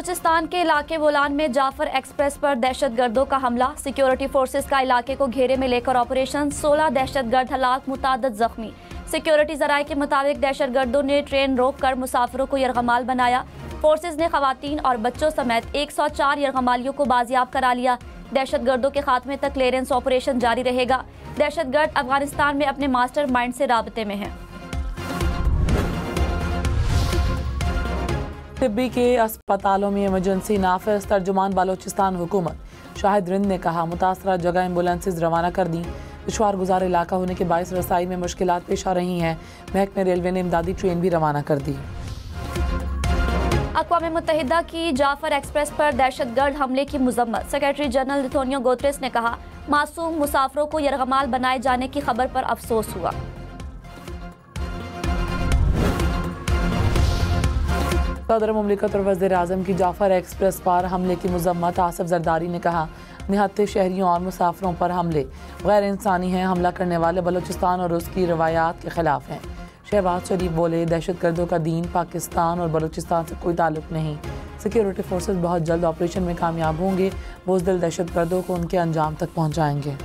बलूचिस्तान के इलाके बोलान में जाफर एक्सप्रेस पर दहशतगर्दों का हमला। सिक्योरिटी फोर्सेस का इलाके को घेरे में लेकर ऑपरेशन। 16 दहशतगर्द हलाक, मुतादद जख्मी। सिक्योरिटी जराये के मुताबिक दहशतगर्दों ने ट्रेन रोक कर मुसाफिरों को यरगमाल बनाया। फोर्सेस ने खवातीन और बच्चों समेत 104 यरगमालियों को बाजियाब करा लिया। दहशतगर्दों के खात्मे तक क्लियरेंस ऑपरेशन जारी रहेगा। दहशतगर्द अफगानिस्तान में अपने मास्टर माइंड से राबते में हैं। तिब्बी के अस्पतालों में इमरजेंसी नाफिज। तर्जुमान बलोचिस्तान हुकूमत शाहिद रिंद ने कहा, मुतासरा जगह एम्बुलेंसेज रवाना कर दी। दुश्वार गुजार इलाका होने के बायस रसाई में मुश्किलात पेश आ रही हैं। महकमे रेलवे ने इमदादी ट्रेन भी रवाना कर दी। अक़वाम मुत्तहिदा की जाफर एक्सप्रेस पर दहशतगर्द हमले की मजम्मत। सेक्रेटरी जनरल एंटोनियो गुतेरेस ने कहा, मासूम मुसाफिरों को यरगमाल बनाए जाने की खबर पर अफसोस हुआ। सदर मुमलिकत और वज़ीर आज़म की जाफर एक्सप्रेस पर हमले की मजम्मत। आसिफ जरदारी ने कहा, निहत्ते शहरियों और मुसाफिरों पर हमले गैर इंसानी हैं। हमला करने वाले बलूचिस्तान और उसकी रवायात के खिलाफ हैं। शहबाज शरीफ बोले, दहशतगर्दों का दीन पाकिस्तान और बलूचिस्तान से कोई ताल्लुक नहीं। सिक्योरिटी फोर्सेस बहुत जल्द ऑपरेशन में कामयाब होंगे। बुज़दिल दहशतगर्दों को उनके अंजाम तक पहुँचाएंगे।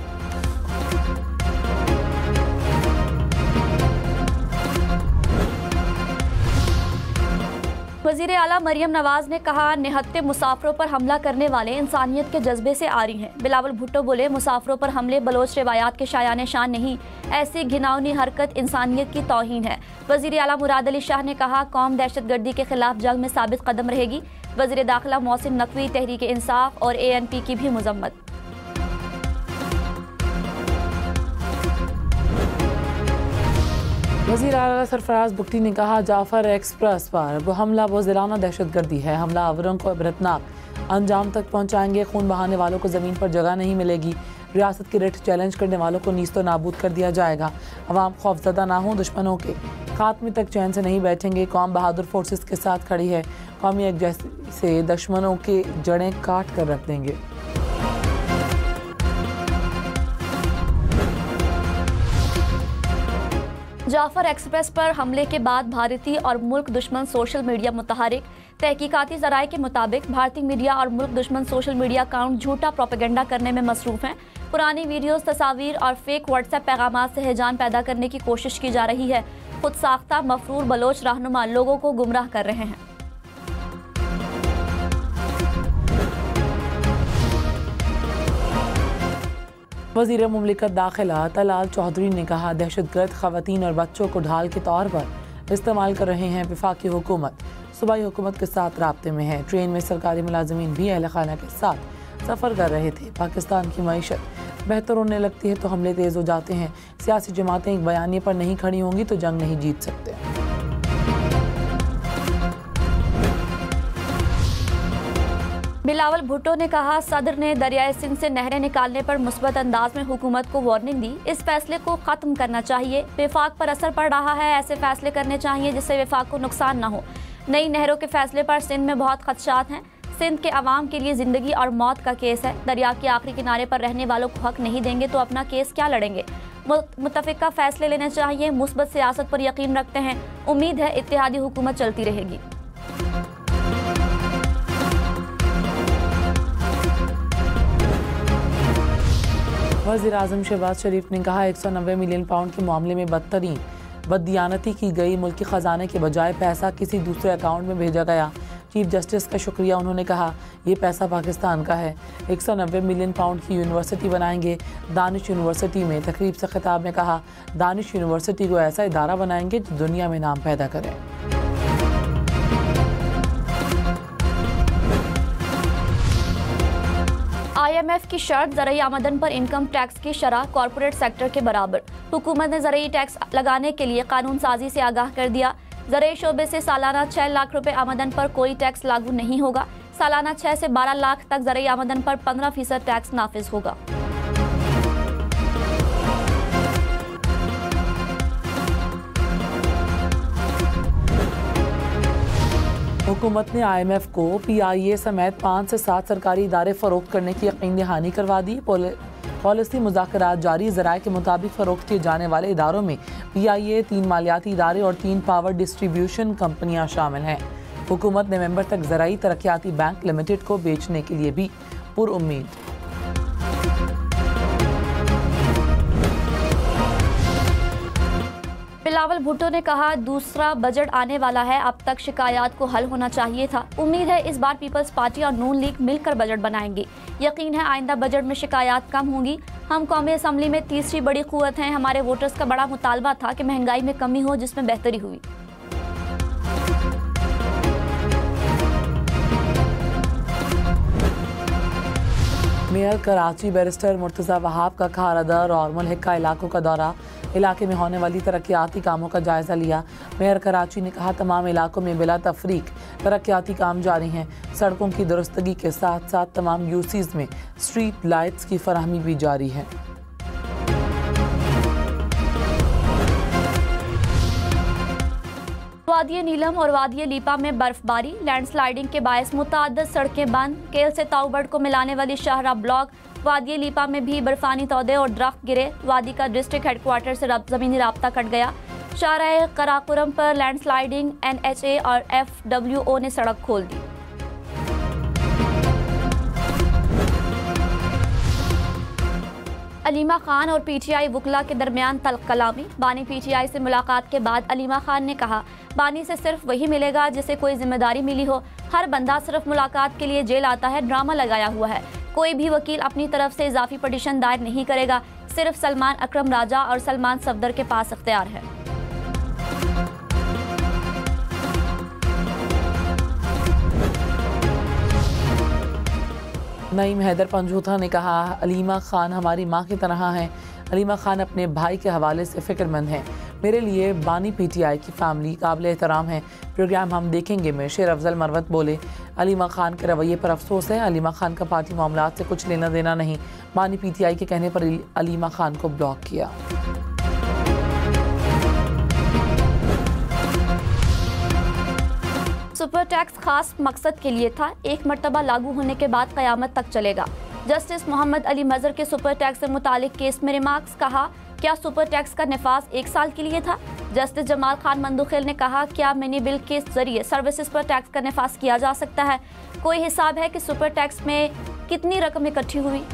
वज़ीर आला मरियम नवाज ने कहा, निहत्ते मुसाफिरों पर हमला करने वाले इंसानियत के जज्बे से आरी हैं। बिलावल भुट्टो बोले, मुसाफिरों पर हमले बलोच रिवायात के शायान शान नहीं, ऐसी घिनौनी हरकत इंसानियत की तौहीन है। वज़ीर आला मुराद अली शाह ने कहा, कौम दहशतगर्दी के खिलाफ जंग में साबित कदम रहेगी। वज़ीर दाखिला मोहसिन नकवी तहरीक इंसाफ और ANP की भी मजम्मत। वज़ीर आला सरफराज बुगटी ने कहा, जाफर एक्सप्रेस पर हमला बुज़दिलाना दहशतगर्दी है। हमलावरों को इबरतनाक अंजाम तक पहुँचाएंगे। खून बहाने वालों को ज़मीन पर जगह नहीं मिलेगी। रियासत की रिट चैलेंज करने वालों को नीस्तो नाबूद कर दिया जाएगा। अवाम खौफजदा ना हो, दुश्मनों के खात्मे तक चैन से नहीं बैठेंगे। कौम बहादुर फोर्सेस के साथ खड़ी है। कौमी यकजहती से दुश्मनों के जड़ें काट कर रख देंगे। जाफर एक्सप्रेस पर हमले के बाद भारतीय और मुल्क दुश्मन सोशल मीडिया मुतहरिक। तहकीकाती ज़राए के मुताबिक भारतीय मीडिया और मुल्क दुश्मन सोशल मीडिया अकाउंट झूठा प्रोपेगेंडा करने में मसरूफ हैं। पुरानी वीडियोस, तस्वीर और फेक व्हाट्सएप पैगाम से हिजान पैदा करने की कोशिश की जा रही है। खुद साख्ता मफरूर बलोच रहनुमा लोगों को गुमराह कर रहे हैं। वज़ीर मुमलिकत दाखिला तलाल चौधरी ने कहा, दहशतगर्द खवातीन और बच्चों को ढाल के तौर पर इस्तेमाल कर रहे हैं। वफाकी हुकूमत सूबाई हुकूमत के साथ राब्ते में है। ट्रेन में सरकारी मुलाजमीन भी अहल खाना के साथ सफ़र कर रहे थे। पाकिस्तान की मईशत बेहतर होने लगती है तो हमले तेज़ हो जाते हैं। सियासी जमातें एक बयानी पर नहीं खड़ी होंगी तो जंग नहीं जीत सकते। बिलावल भुट्टो ने कहा, सदर ने दरियाए सिंध से नहरें निकालने पर मुस्बत अंदाज में हुकूमत को वार्निंग दी। इस फैसले को खत्म करना चाहिए। विफाक पर असर पड़ रहा है, ऐसे फैसले करने चाहिए जिससे विफाक को नुकसान न हो। नई नहरों के फैसले पर सिंध में बहुत खदशात हैं। सिंध के अवाम के लिए जिंदगी और मौत का केस है। दरिया के आखिरी किनारे पर रहने वालों को हक नहीं देंगे तो अपना केस क्या लड़ेंगे। मुत्तफिका फैसले लेने चाहिए। मुस्बत सियासत पर यकीन रखते हैं। उम्मीद है इत्तेहादी हुकूमत चलती रहेगी। वज़ीर आज़म शहबाज शरीफ ने कहा, 190 मिलियन पाउंड के मामले में बदतरीन बददियानती की गई। मुल्की ख़जाने के बजाय पैसा किसी दूसरे अकाउंट में भेजा गया। चीफ जस्टिस का शुक्रिया। उन्होंने कहा, ये पैसा पाकिस्तान का है। 190 मिलियन पाउंड की यूनिवर्सिटी बनाएंगे। दानिश यूनिवर्सिटी में तकरीब से खिताब में कहा, दानिश यूनिवर्सिटी को ऐसा इदारा बनाएंगे जो दुनिया में नाम पैदा करे। IMF की शर्त, ज़रई आमदन पर इनकम टैक्स की शरह कॉरपोरेट सेक्टर के बराबर। हुकूमत ने ज़रई टैक्स लगाने के लिए कानून साजी से आगाह कर दिया। ज़रई शोबे से सालाना 6 लाख रुपए आमदन पर कोई टैक्स लागू नहीं होगा। सालाना 6 से 12 लाख तक ज़रई आमदन पर 15% टैक्स नाफिज होगा। हुकूमत ने IMF को PIA समेत 5 से 7 सरकारी इदारे फ़रोख्त करने की यकीन दहानी करवा दी। पॉलिसी मुज़ाकरात जारी। ज़राए के मुताबिक फ़रोख्त किए जाने वाले इदारों में PIA, 3 मालियाती इदारे और 3 पावर डिस्ट्रीब्यूशन कंपनियां शामिल हैं। हुकूमत नवंबर तक ज़राई तरक्याती बैंक लिमिटेड को बेचने के लिए भी पुरुम्मीद। बिलावल भुट्टो ने कहा, दूसरा बजट आने वाला है, अब तक शिकायत को हल होना चाहिए था। उम्मीद है इस बार पीपल्स पार्टी और नून लीग मिलकर बजट बनाएंगे। यकीन है आइंदा बजट में शिकायत कम होंगी। हम कौमी असम्बली में तीसरी बड़ी कुव्वत हैं। हमारे वोटर्स का बड़ा मुतालबा था कि महंगाई में कमी हो, जिसमें बेहतरी हुई। मेयर कराची बैरिस्टर मुर्तज़ा वहाब का खारदर और मुल्हिका इलाकों का दौरा, इलाके में होने वाली तरक्याती कामों का जायज़ा लिया। मेयर कराची ने कहा, तमाम इलाकों में बिला तफरीक तरक्याती काम जारी हैं। सड़कों की दुरुस्तगी के साथ साथ तमाम यूसीज़ में स्ट्रीट लाइट्स की फराहमी भी जारी है। वादिया नीलम और वादिया लीपा में बर्फबारी, लैंडस्लाइडिंग के बायस मुताद्दद सड़कें बंद। केल से ताऊबड़ को मिलाने वाली शाहरा ब्लॉक। वादिया लीपा में भी बर्फानी तौदे और दरख्त गिरे। वादी का डिस्ट्रिक्ट हेडक्वार्टर से ज़मीनी राब्ता कट गया। शाहरा कराकोरम पर लैंडस्लाइडिंग, NHA और FWO ने सड़क खोल दी। अलीमा खान और PTI वुकला के दरमियान तल्ख कलामी। बानी PTI से मुलाकात के बाद अलीमा खान ने कहा, बानी से सिर्फ वही मिलेगा जिसे कोई जिम्मेदारी मिली हो। हर बंदा सिर्फ मुलाकात के लिए जेल आता है, ड्रामा लगाया हुआ है। कोई भी वकील अपनी तरफ से इजाफी पटिशन दायर नहीं करेगा। सिर्फ सलमान अकरम राजा और सलमान सफदर के पास इख्तियार है। नईम हैदर पंजूथा ने कहा, अलीमा खान हमारी माँ की तरह हैं। अलीमा खान अपने भाई के हवाले से फ़िक्रमंद हैं। मेरे लिए बानी PTI की फैमिली काबिल एहतराम है। प्रोग्राम हम देखेंगे में शेर अफजल मरवत बोले। अलीमा खान के रवैये पर अफसोस है। अलीमा खान का पार्टी मामलात से कुछ लेना देना नहीं। बानी PTI के कहने पर अलीमा खान को ब्लॉक किया। सुपर टैक्स खास मकसद के लिए था, एक मरतबा लागू होने के बाद क़यामत तक चलेगा। जस्टिस मोहम्मद अली मजहर के सुपर टैक्स से मुतालिक केस में रिमार्क्स। कहा, क्या सुपर टैक्स का नफाज 1 साल के लिए था? जस्टिस जमाल खान मंदुखेल ने कहा, क्या मिनी बिल के जरिए सर्विसेज पर टैक्स का नफाज किया जा सकता है? कोई हिसाब है कि सुपर टैक्स में कितनी रकम इकट्ठी हुई?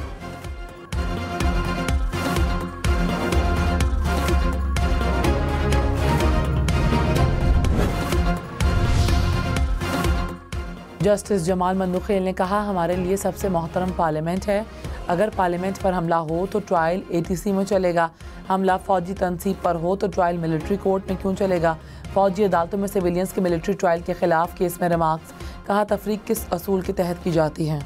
जस्टिस जमाल मंदुखेल ने कहा, हमारे लिए सबसे मोहतरम पार्लियामेंट है। अगर पार्लियामेंट पर हमला हो तो ट्रायल ATC में चलेगा। हमला फौजी तनसीब पर हो तो ट्रायल मिलिट्री कोर्ट में क्यों चलेगा? फौजी अदालतों में सिविलियंस के मिलिट्री ट्रायल के खिलाफ केस में रिमार्क्स। कहा, तफरीक किस असूल के तहत की जाती है?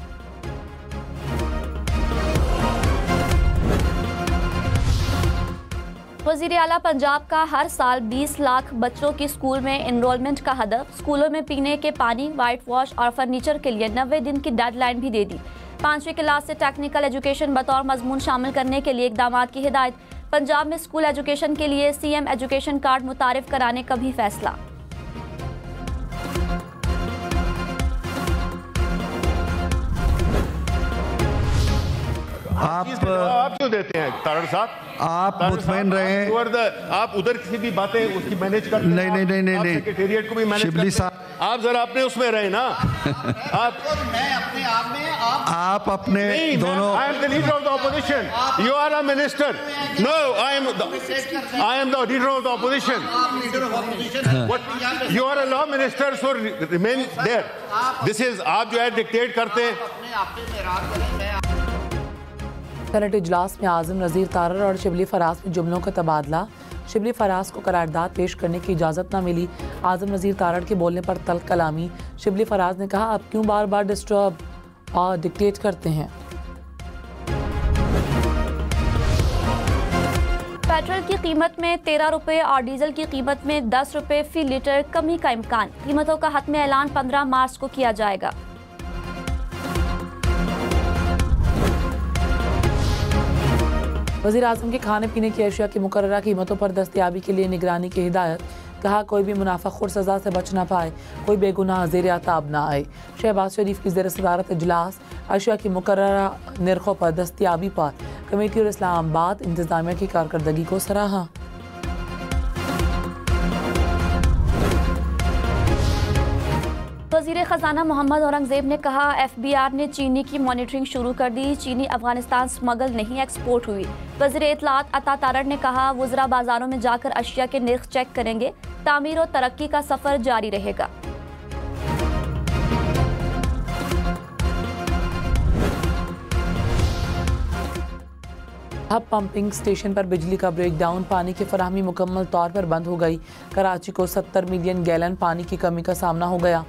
वज़ीर आला पंजाब का हर साल 20 लाख बच्चों की स्कूल में एनरोलमेंट का हदफ। स्कूलों में पीने के पानी, वाइट वॉश और फर्नीचर के लिए 90 दिन की डेडलाइन भी दे दी। 5वीं क्लास से टेक्निकल एजुकेशन बतौर मजमून शामिल करने के लिए इकदाम की हिदायत। पंजाब में स्कूल एजुकेशन के लिए CM एजुकेशन कार्ड मुतारिफ कराने का भी फैसला। आप क्यों देते हैं तारड़ साहब? आप मुतमईन रहे। आप उधर किसी भी बातें उसकी मैनेज कर। नहीं सेक्रेटेरिएट को भी मैनेज शिबली साहब, आप जरा अपने उसमें रहे ना। आप मैं अपने आप में आप अपने दोनों। I am the leader of the opposition, you are a minister. No, I am the leader of the opposition. You are a law minister, so remain there. This is, आप जो है डिक्टेट करते हैं। सेनेट इजलास में आज़म नज़ीर तारड़ और शिबली फराज में जुमलों का तबादला। शिबली फराज को करारदाद पेश करने की इजाज़त न मिली। आज़म नज़ीर तारड़ के बोलने पर तल्ख कलामी। शिबली फराज ने कहा, आप क्यों बार बार डिस्टर्ब और डिक्टेट करते हैं? पेट्रोल की कीमत में 13 रुपये और डीजल की कीमत में 10 रुपये फी लीटर कमी का इम्कान। कीमतों का हतमी ऐलान 15 मार्च को किया जाएगा। वज़ीर आज़म के खाने पीने की अशिया की मुकर्ररा कीमतों पर दस्तयाबी के लिए निगरानी की हिदायत। कहा, कोई भी मुनाफाखोर सज़ा से बच ना पाए, कोई बेगुनाह ज़ेर आताब ना आए। शहबाज शरीफ की ज़ेर सदारत इजलास। अशिया की मुकर्ररा नरखों पर दस्तयाबी पर कमेटी और इस्लामाबाद इंतज़ामिया की कारकर्दगी को सराहा। वज़ीर ख़जाना मोहम्मद औरंगज़ेब ने कहा, FBI ने चीनी की मॉनिटरिंग शुरू कर दी। चीनी अफगानिस्तान स्मगल नहीं एक्सपोर्ट हुई। वज़ीर इत्तलात अता तारड़ ने कहा, वुज़रा बाजारों में जाकर अशिया के निर्ख चेक करेंगे। तामीर और तरक्की का सफ़र जारी रहेगा। हब पंपिंग स्टेशन पर बिजली का ब्रेकडाउन, पानी की फराहमी मुकम्मल तौर पर बंद हो गई। कराची को 70 मिलियन गैलन पानी की कमी का सामना होगा।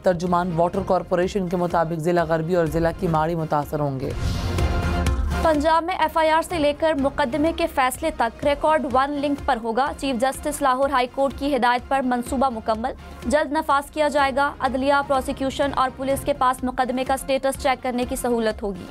तर्जुमान वाटर कॉरपोरेशन के मुताबिक जिला गरबी और जिला की माड़ी मुतासर होंगे। पंजाब में FIR से लेकर मुकदमे के फैसले तक रिकॉर्ड 1 लिंक पर होगा। Chief justice Lahore high court की हिदायत पर मंसूबा मुकम्मल, जल्द नफाज किया जाएगा। अदलिया, प्रोसिक्यूशन और पुलिस के पास मुकदमे का स्टेटस चेक करने की सहूलत होगी।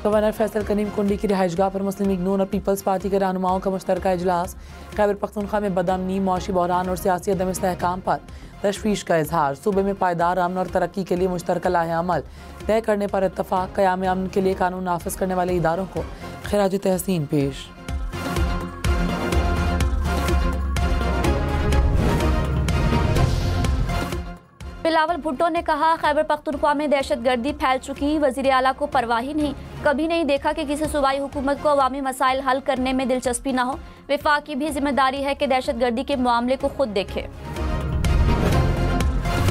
गवर्नर फैसल करीम कुंडी की रिहाइशगाह पर मुस्लिम लीग नून और पीपल्स पार्टी के रहनुमाओं का मुश्तरका इजलास। खैबर पख्तूनख्वा में बदअमनी, मौशी बहरान और सियासी अदम इस्तेहकाम पर तशवीश का इजहार। सूबे में पायदार अमन और तरक्की के लिए मुश्तरका लाहे अमल तय करने पर इत्तफाक। क़याम अमन के लिए कानून नाफिज करने वाले इदारों को खिराज तहसीन पेश। बिलावल भुट्टो ने कहा, खैबर पख्तूनख्वा में दहशतगर्दी फैल चुकी। वज़ीर आला को परवाह ही नहीं, कभी नहीं देखा कि किसी सूबाई हुकूमत को अवामी मसाइल हल करने में दिलचस्पी न हो। वफाक की भी जिम्मेदारी है कि दहशतगर्दी के मामले को खुद देखे।